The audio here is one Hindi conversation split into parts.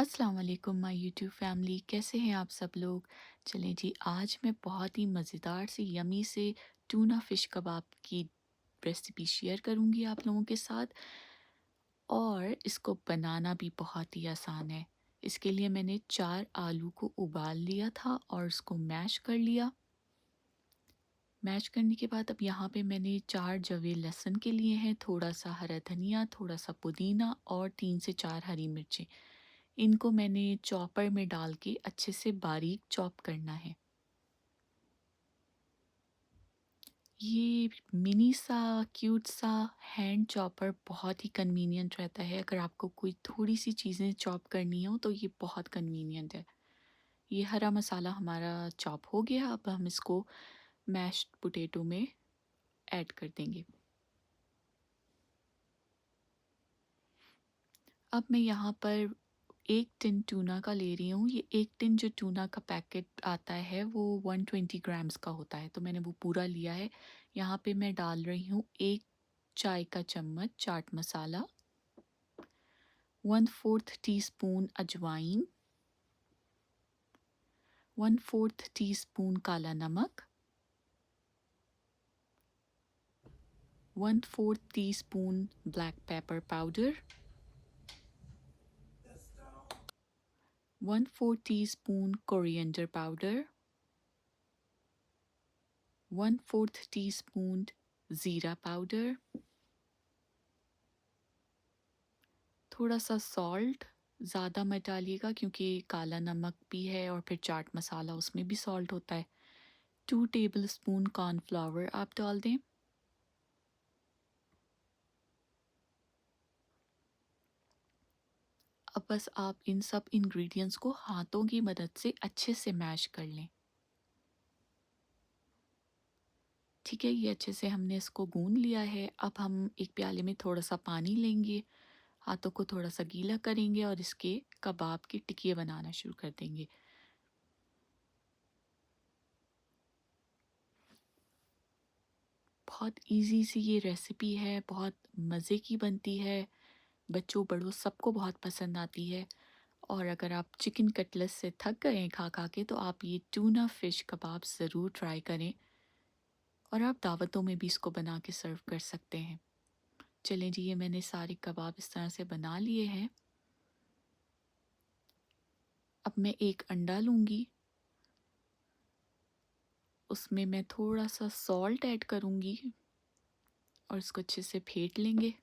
अस्सलाम वालेकुम माय यूट्यूब फैमिली, कैसे हैं आप सब लोग। चलें जी, आज मैं बहुत ही मज़ेदार सी यमी से टूना फ़िश कबाब की रेसिपी शेयर करूंगी आप लोगों के साथ। और इसको बनाना भी बहुत ही आसान है। इसके लिए मैंने 4 आलू को उबाल लिया था और उसको मैश कर लिया। मैश करने के बाद अब यहाँ पे मैंने 4 जवे लहसुन के लिए हैं, थोड़ा सा हरा धनिया, थोड़ा सा पुदीना और 3 से 4 हरी मिर्चें। इनको मैंने चॉपर में डाल के अच्छे से बारीक चॉप करना है। ये मिनी सा क्यूट सा हैंड चॉपर बहुत ही कन्वीनियंट रहता है। अगर आपको कोई थोड़ी सी चीज़ें चॉप करनी हो तो ये बहुत कन्वीनियंट है। ये हरा मसाला हमारा चॉप हो गया। अब हम इसको मैश्ड पोटैटो में ऐड कर देंगे। अब मैं यहाँ पर 1 टिन टूना का ले रही हूँ। ये 1 टिन जो टूना का पैकेट आता है वो 120 ग्राम्स का होता है, तो मैंने वो पूरा लिया है। यहाँ पे मैं डाल रही हूँ 1 चाय का चम्मच चाट मसाला, 1/4 टीस्पून अजवाइन, 1/4 टीस्पून काला नमक, 1/4 teaspoon black pepper powder, 1/4 teaspoon coriander powder, 1/4 teaspoon ज़ीरा पाउडर, थोड़ा सा सॉल्ट। ज़्यादा मत डालिएगा क्योंकि काला नमक भी है और फिर चाट मसाला उसमें भी सॉल्ट होता है। 2 टेबलस्पून कॉर्नफ्लावर आप डाल दें। अब बस आप इन सब इंग्रेडिएंट्स को हाथों की मदद से अच्छे से मैश कर लें। ठीक है, ये अच्छे से हमने इसको गूंद लिया है। अब हम एक प्याले में थोड़ा सा पानी लेंगे, हाथों को थोड़ा सा गीला करेंगे और इसके कबाब की टिकिए बनाना शुरू कर देंगे। बहुत इजी सी ये रेसिपी है, बहुत मज़े की बनती है। बच्चों बड़ों सबको बहुत पसंद आती है। और अगर आप चिकन कटलेट से थक गए हैं खा खा के, तो आप ये टूना फ़िश कबाब ज़रूर ट्राई करें। और आप दावतों में भी इसको बना के सर्व कर सकते हैं। चलें जी, ये मैंने सारे कबाब इस तरह से बना लिए हैं। अब मैं एक अंडा लूँगी, उसमें मैं थोड़ा सा सॉल्ट ऐड करूँगी और इसको अच्छे से फेंट लेंगे।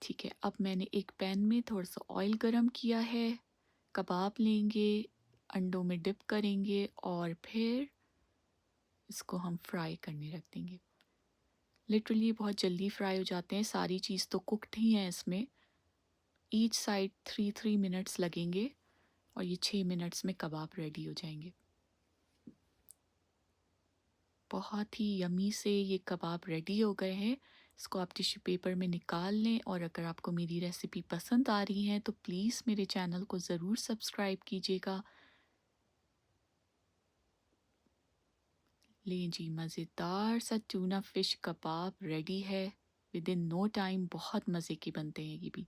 ठीक है, अब मैंने एक पैन में थोड़ा सा ऑयल गरम किया है। कबाब लेंगे, अंडों में डिप करेंगे और फिर इसको हम फ्राई करने रख देंगे। लिटरली बहुत जल्दी फ्राई हो जाते हैं, सारी चीज़ तो कुकड ही है इसमें। ईच साइड 3 मिनट्स लगेंगे और ये 6 मिनट्स में कबाब रेडी हो जाएंगे। बहुत ही यमी से ये कबाब रेडी हो गए हैं। इसको आप टिश्यू पेपर में निकाल लें और अगर आपको मेरी रेसिपी पसंद आ रही है तो प्लीज़ मेरे चैनल को ज़रूर सब्सक्राइब कीजिएगा। लें जी, मज़ेदार सा टूना फ़िश कबाब रेडी है। विद इन नो टाइम बहुत मज़े के बनते हैं ये भी।